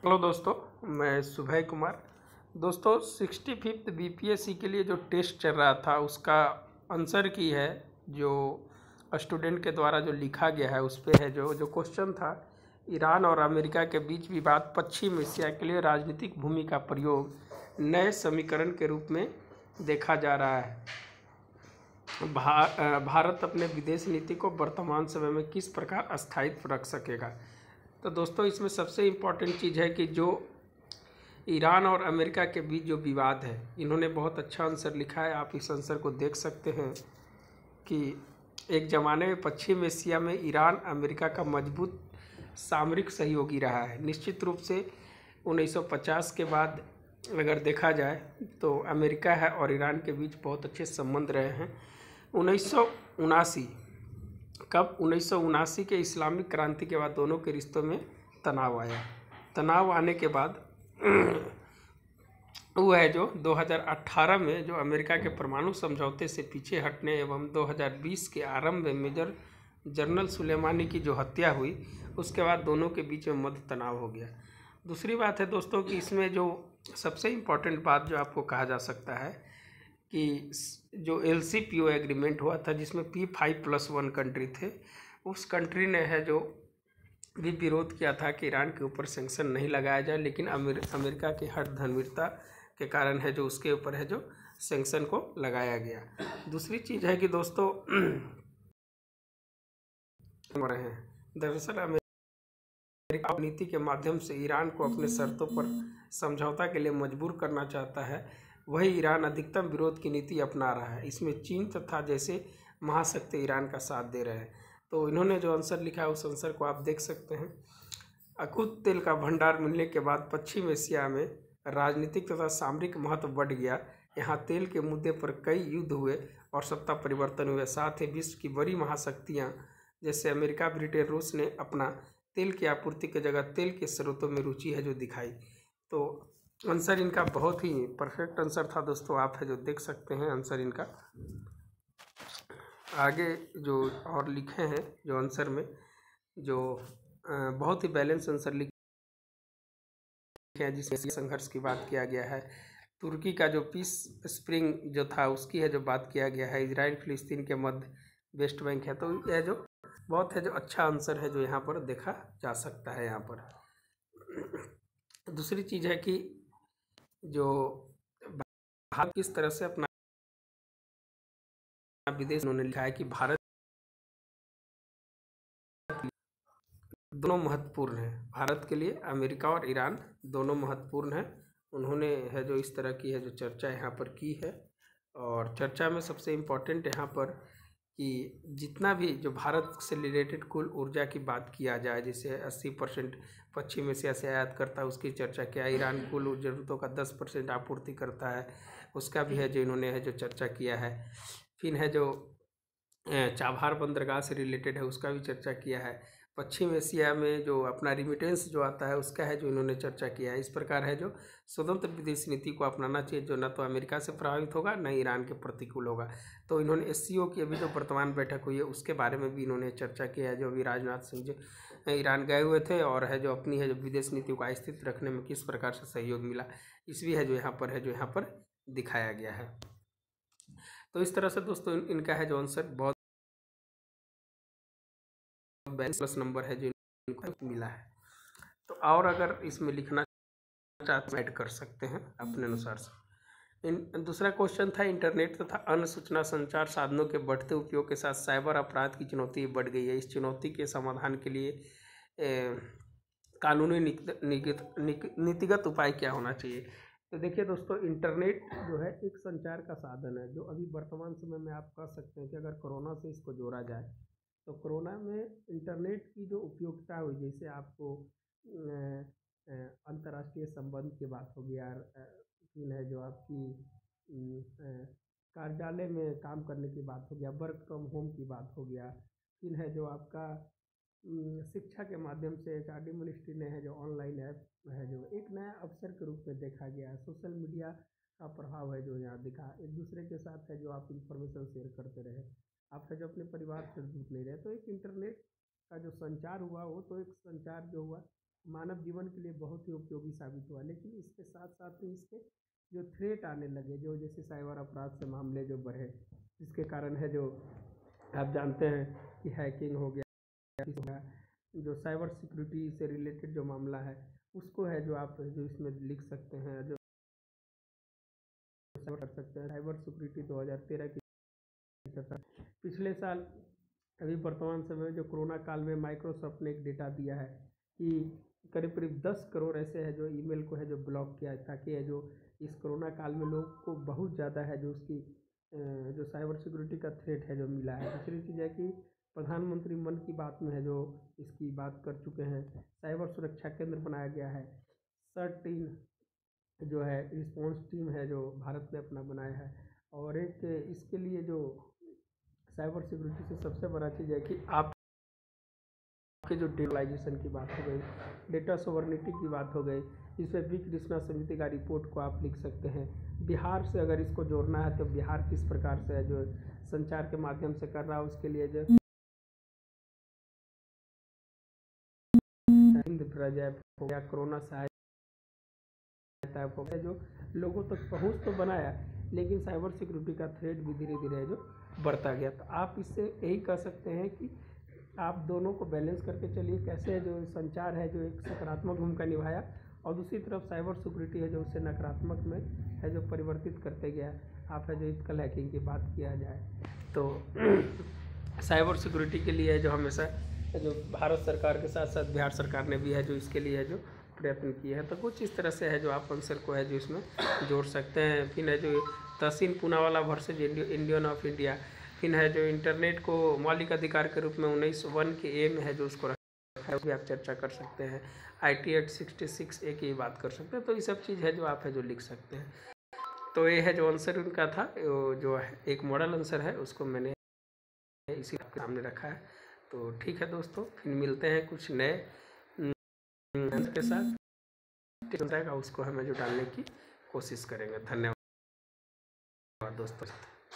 Hello दोस्तों, मैं सुभय कुमार। दोस्तों 65th बीपीएससी के लिए जो टेस्ट चल रहा था उसका आंसर की है जो स्टूडेंट के द्वारा जो लिखा गया है उस पे है जो क्वेश्चन था। ईरान और अमेरिका के बीच विवाद, पश्चिम एशिया के लिए राजनीतिक भूमि का प्रयोग नए समीकरण के रूप में देखा जा रहा है। भारत अपने विदेश नीति को वर्तमान समय में किस प्रकार स्थायित्व रख सकेगा। तो दोस्तों इसमें सबसे इम्पॉर्टेंट चीज़ है कि जो ईरान और अमेरिका के बीच जो विवाद है, इन्होंने बहुत अच्छा आंसर लिखा है। आप इस आंसर को देख सकते हैं कि एक ज़माने में पश्चिम एशिया में ईरान अमेरिका का मजबूत सामरिक सहयोगी रहा है। निश्चित रूप से 1950 के बाद अगर देखा जाए तो अमेरिका है और ईरान के बीच बहुत अच्छे संबंध रहे हैं। 1979 कब 1979 के इस्लामिक क्रांति के बाद दोनों के रिश्तों में तनाव आया। तनाव आने के बाद वो है जो 2018 में जो अमेरिका के परमाणु समझौते से पीछे हटने एवं 2020 के आरंभ में मेजर जनरल सुलेमानी की जो हत्या हुई, उसके बाद दोनों के बीच में मध्य तनाव हो गया। दूसरी बात है दोस्तों कि इसमें जो सबसे इम्पॉर्टेंट बात जो आपको कहा जा सकता है कि जो LCPO एग्रीमेंट हुआ था जिसमें P5+1 कंट्री थे, उस कंट्री ने है जो भी विरोध किया था कि ईरान के ऊपर सैंक्शन नहीं लगाया जाए, लेकिन अमेरिका की हठ धर्मिता के कारण है जो उसके ऊपर है जो सैंक्शन को लगाया गया। दूसरी चीज़ है कि दोस्तों रहे हैं दरअसल अमेरिका नीति के माध्यम से ईरान को अपने शर्तों पर समझौता के लिए मजबूर करना चाहता है। वही ईरान अधिकतम विरोध की नीति अपना रहा है। इसमें चीन तथा जैसे महाशक्ति ईरान का साथ दे रहे हैं। तो इन्होंने जो आंसर लिखा है उस आंसर को आप देख सकते हैं। अकुत तेल का भंडार मिलने के बाद पश्चिम एशिया में राजनीतिक तथा सामरिक महत्व बढ़ गया। यहाँ तेल के मुद्दे पर कई युद्ध हुए और सत्ता परिवर्तन हुए। साथ ही विश्व की बड़ी महाशक्तियाँ जैसे अमेरिका, ब्रिटेन, रूस ने अपना तेल की आपूर्ति की जगह तेल के स्रोतों में रुचि है जो दिखाई। तो आंसर इनका बहुत ही परफेक्ट आंसर था दोस्तों। आप है जो देख सकते हैं आंसर इनका। आगे जो और लिखे हैं जो आंसर में जो बहुत ही बैलेंस आंसर लिखे हैं, जिसमें संघर्ष की बात किया गया है। तुर्की का जो पीस स्प्रिंग जो था उसकी है जो बात किया गया है। इजराइल फिलिस्तीन के मध्य वेस्ट बैंक है। तो यह जो बहुत है जो अच्छा आंसर है जो यहाँ पर देखा जा सकता है। यहाँ पर दूसरी चीज़ है कि जो भारत किस तरह से अपना विदेश, उन्होंने लिखा है कि भारत दोनों महत्वपूर्ण है। भारत के लिए अमेरिका और ईरान दोनों महत्वपूर्ण हैं। उन्होंने है जो इस तरह की है जो चर्चा यहाँ पर की है। और चर्चा में सबसे इम्पोर्टेंट यहाँ पर कि जितना भी जो भारत से रिलेटेड कुल ऊर्जा की बात किया जाए, जैसे 80% पश्चिम एशिया से आयात करता है, उसकी चर्चा किया। ईरान कुल ज़रूरतों का 10% आपूर्ति करता है, उसका भी है जो इन्होंने है जो चर्चा किया है। फिर है जो चाबहार बंदरगाह से रिलेटेड है उसका भी चर्चा किया है। पश्चिम एशिया में जो अपना रिमिटेंस जो आता है उसका है जो इन्होंने चर्चा किया है। इस प्रकार है जो स्वतंत्र विदेश नीति को अपनाना चाहिए जो न तो अमेरिका से प्रभावित होगा न ईरान के प्रतिकूल होगा। तो इन्होंने SCO की अभी जो वर्तमान बैठक हुई है उसके बारे में भी इन्होंने चर्चा किया है। जो अभी राजनाथ सिंह जो ईरान गए हुए थे और है जो अपनी है जो विदेश नीति को स्थित रखने में किस प्रकार से सहयोग मिला, इस भी है जो यहाँ पर है जो यहाँ पर दिखाया गया है। तो इस तरह से दोस्तों इनका है जो आंसर बहुत प्लस नंबर है जो इनको मिला है। तो और अगर इसमें लिखना चाहते हैं ऐड कर सकते हैं अपने अनुसार से। दूसरा क्वेश्चन था इंटरनेट तथा अन्य सूचना संचार साधनों के बढ़ते उपयोग के साथ साइबर अपराध की चुनौती बढ़ गई है। इस चुनौती के समाधान के लिए कानूनी नीतिगत उपाय क्या होना चाहिए। तो देखिए दोस्तों, इंटरनेट जो है एक संचार का साधन है जो अभी वर्तमान समय में आप कह सकते हैं कि अगर कोरोना से इसको जोड़ा जाए तो कोरोना में इंटरनेट की जो उपयोगिता हुई, जैसे आपको अंतर्राष्ट्रीय संबंध की बात हो गया, फिर है जो आपकी कार्यालय में काम करने की बात हो गया, वर्क फ्रॉम होम की बात हो गया, फिर है जो आपका शिक्षा के माध्यम से HRD मिनिस्ट्री ने है जो ऑनलाइन ऐप है जो एक नया अवसर के रूप में देखा गया है। सोशल मीडिया का प्रभाव है जो यहाँ दिखा। एक दूसरे के साथ है जो आप इंफॉर्मेशन शेयर करते रहे, आप है जो अपने परिवार से दूर नहीं रहे। तो एक इंटरनेट का जो संचार हुआ वो तो एक संचार जो हुआ मानव जीवन के लिए बहुत ही उपयोगी साबित हुआ, लेकिन इसके साथ साथ ही इसके जो थ्रेट आने लगे, जो जैसे साइबर अपराध से मामले जो बढ़े, जिसके कारण है जो आप जानते हैं कि हैकिंग हो गया, जो साइबर सिक्योरिटी से रिलेटेड जो मामला है उसको है जो आप जो इसमें लिख सकते हैं, जो कर सकते हैं। साइबर सिक्योरिटी 2013 की चर्चा पिछले साल, अभी वर्तमान समय में जो कोरोना काल में माइक्रोसॉफ्ट ने एक डेटा दिया है कि करीब करीब 10 करोड़ ऐसे है जो ईमेल को है जो ब्लॉक किया है, ताकि है जो इस कोरोना काल में लोग को बहुत ज़्यादा है जो उसकी जो साइबर सिक्योरिटी का थ्रेट है जो मिला है। दूसरी चीज़ है कि प्रधानमंत्री मन की बात में है जो इसकी बात कर चुके हैं। साइबर सुरक्षा केंद्र बनाया गया है। सर्ट टीम जो है रिस्पॉन्स टीम है जो भारत ने अपना बनाया है। और एक इसके लिए जो साइबर सिक्योरिटी से सबसे बड़ा चीज़ है कि आपके जो डिजिटलाइजेशन की बात हो गई, डेटा सोवरेनिटी की बात हो गई, इसमें बी कृष्णा समिति का रिपोर्ट को आप लिख सकते हैं। बिहार से अगर इसको जोड़ना है तो बिहार किस प्रकार से है जो संचार के माध्यम से कर रहा है, उसके लिए जो हिंद प्रोजेक्ट हो गया, कोरोना सहायता हो गया, जो लोगों तक पहुंच तो बनाया, लेकिन साइबर सिक्योरिटी का थ्रेट भी धीरे धीरे जो बढ़ता गया। तो आप इससे यही कह सकते हैं कि आप दोनों को बैलेंस करके चलिए, कैसे जो संचार है जो एक सकारात्मक भूमिका निभाया, और दूसरी तरफ साइबर सिक्योरिटी है जो उसे नकारात्मक में है जो परिवर्तित करते गया। आप है जो इथिकल हैकिंग की बात किया जाए तो साइबर सिक्योरिटी के लिए है जो हमेशा जो भारत सरकार के साथ साथ बिहार सरकार ने भी है जो इसके लिए है जो प्रयत्न किए हैं। तो कुछ इस तरह से है जो आप आंसर को है जो इसमें जोड़ सकते हैं। फिर है जो Tehseen Poonawalla versus Indian of India, फिर है जो इंटरनेट को मौलिक अधिकार के रूप में 1901 के एम है जो उसको रखा है, भी आप चर्चा कर सकते हैं। IT एक्ट 66 ए की बात कर सकते हैं। तो ये सब चीज़ है जो आप है जो लिख सकते हैं। तो ये है जो आंसर उनका था, जो है एक मॉडल आंसर है, उसको मैंने इसी के सामने रखा है। तो ठीक है दोस्तों, फिर मिलते हैं कुछ नए आंसर के साथ, उसको हमें जो डालने की कोशिश करेंगे। धन्यवाद दोस्तों।